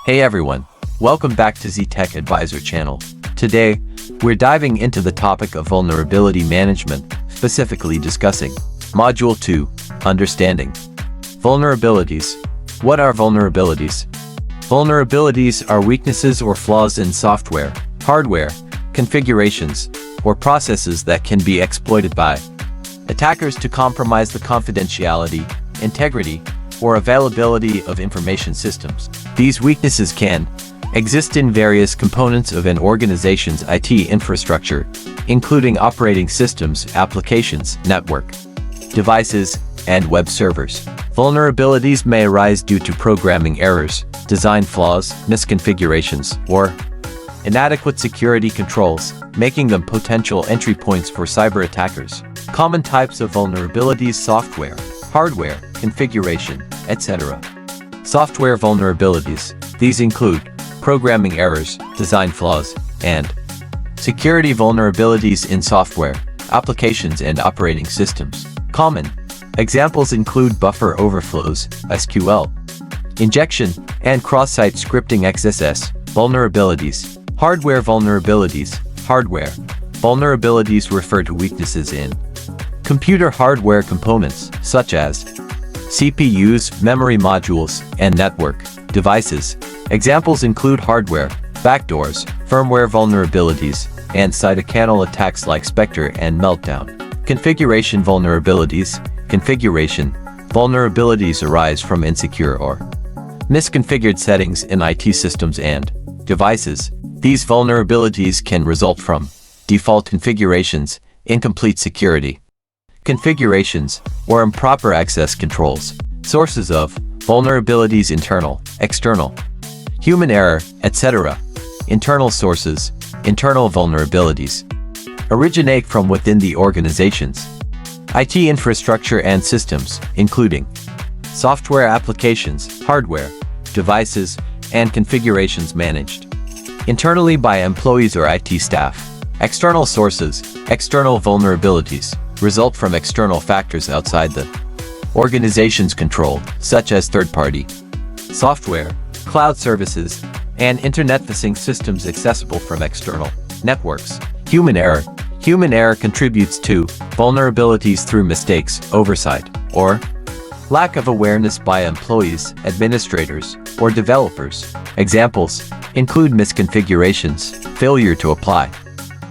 Hey everyone, welcome back to Z Tech Advisor channel. Today, we're diving into the topic of vulnerability management, specifically discussing Module 2, Understanding Vulnerabilities. What are vulnerabilities? Vulnerabilities are weaknesses or flaws in software, hardware, configurations, or processes that can be exploited by attackers to compromise the confidentiality, integrity, or availability of information systems. These weaknesses can exist in various components of an organization's IT infrastructure, including operating systems, applications, network, devices, and web servers. Vulnerabilities may arise due to programming errors, design flaws, misconfigurations, or inadequate security controls, making them potential entry points for cyber attackers. Common types of vulnerabilities: software, hardware, configuration, etc. Software vulnerabilities. These include programming errors, design flaws, and security vulnerabilities in software, applications, and operating systems. Common examples include buffer overflows, SQL injection, and cross-site scripting XSS vulnerabilities. Hardware vulnerabilities. Hardware vulnerabilities refer to weaknesses in computer hardware components, such as CPUs, memory modules, and network devices. Examples include hardware backdoors, firmware vulnerabilities, and cytokine attacks like Spectre and Meltdown. Configuration vulnerabilities. Configuration vulnerabilities arise from insecure or misconfigured settings in IT systems and devices. These vulnerabilities can result from default configurations, incomplete security configurations, or improper access controls. Sources of vulnerabilities: internal, external, human error, etc. Internal sources. Internal vulnerabilities originate from within the organization's IT infrastructure and systems, including software applications, hardware, devices, and configurations managed internally by employees or IT staff. External sources. External vulnerabilities result from external factors outside the organization's control, such as third-party software, cloud services, and internet-facing systems accessible from external networks. Human error. Human error contributes to vulnerabilities through mistakes, oversight, or lack of awareness by employees, administrators, or developers. Examples include misconfigurations, failure to apply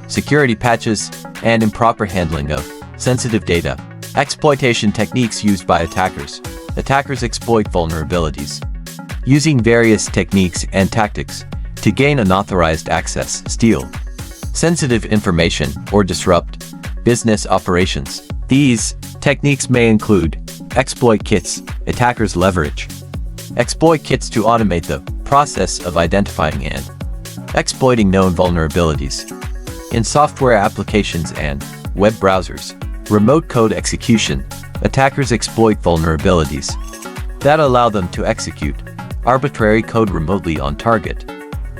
security patches, and improper handling of sensitive data. Exploitation techniques used by attackers. Attackers exploit vulnerabilities using various techniques and tactics to gain unauthorized access, steal sensitive information, or disrupt business operations. These techniques may include exploit kits. Attackers leverage exploit kits to automate the process of identifying and exploiting known vulnerabilities in software applications and web browsers. Remote code execution. Attackers exploit vulnerabilities that allow them to execute arbitrary code remotely on target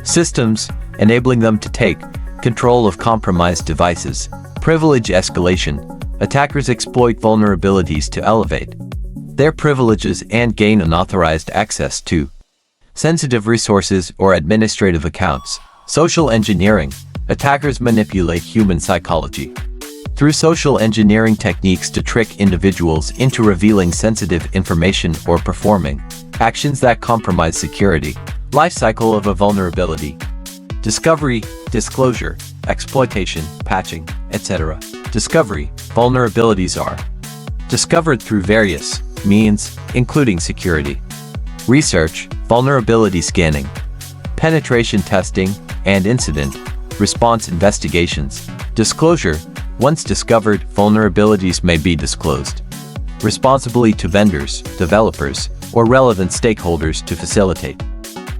systems, enabling them to take control of compromised devices. Privilege escalation. Attackers exploit vulnerabilities to elevate their privileges and gain unauthorized access to sensitive resources or administrative accounts. Social engineering. Attackers manipulate human psychology through social engineering techniques to trick individuals into revealing sensitive information or performing actions that compromise security. Lifecycle of a vulnerability. Discovery, disclosure, exploitation, patching, etc. Discovery. Vulnerabilities are discovered through various means, including security research, vulnerability scanning, penetration testing, and incident response investigations. Disclosure. Once discovered, vulnerabilities may be disclosed responsibly to vendors, developers, or relevant stakeholders to facilitate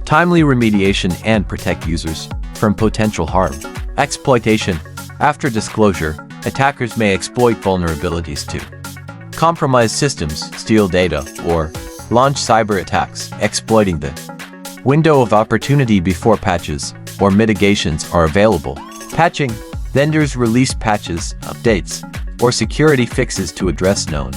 timely remediation and protect users from potential harm. Exploitation. After disclosure, attackers may exploit vulnerabilities to compromise systems, steal data, or launch cyber attacks, exploiting the window of opportunity before patches or mitigations are available. Patching. Vendors release patches, updates, or security fixes to address known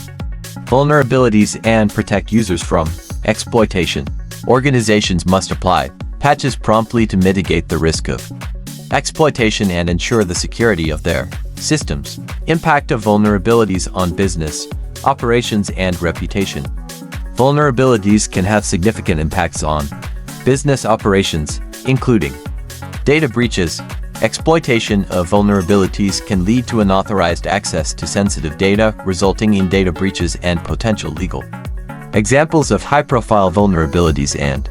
vulnerabilities and protect users from exploitation. Organizations must apply patches promptly to mitigate the risk of exploitation and ensure the security of their systems. Impact of vulnerabilities on business, operations, and reputation. Vulnerabilities can have significant impacts on business operations, including data breaches. Exploitation of vulnerabilities can lead to unauthorized access to sensitive data, resulting in data breaches and potential legal examples of high-profile vulnerabilities and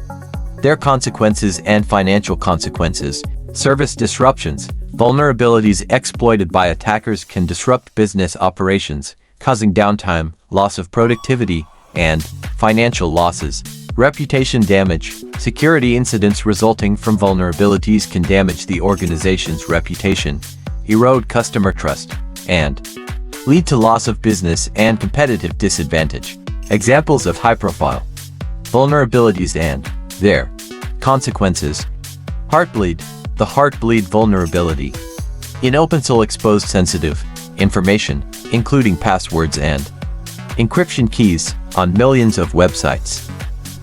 their consequences and financial consequences. Service disruptions. Vulnerabilities exploited by attackers can disrupt business operations, causing downtime, loss of productivity, and financial losses. Reputation damage. Security incidents resulting from vulnerabilities can damage the organization's reputation, erode customer trust, and lead to loss of business and competitive disadvantage. Examples of high-profile vulnerabilities and their consequences. Heartbleed. The Heartbleed vulnerability. In OpenSol exposed sensitive information, including passwords and encryption keys, on millions of websites,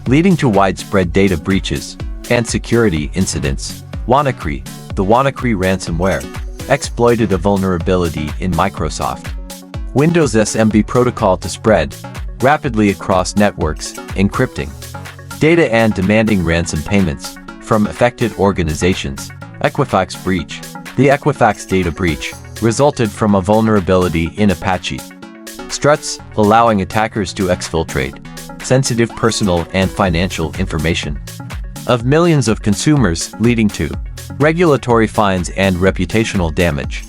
leading to widespread data breaches and security incidents. WannaCry. The WannaCry ransomware exploited a vulnerability in Microsoft Windows SMB protocol to spread rapidly across networks, encrypting data and demanding ransom payments from affected organizations. Equifax breach. The Equifax data breach resulted from a vulnerability in Apache Struts, allowing attackers to exfiltrate sensitive personal and financial information of millions of consumers, leading to regulatory fines and reputational damage.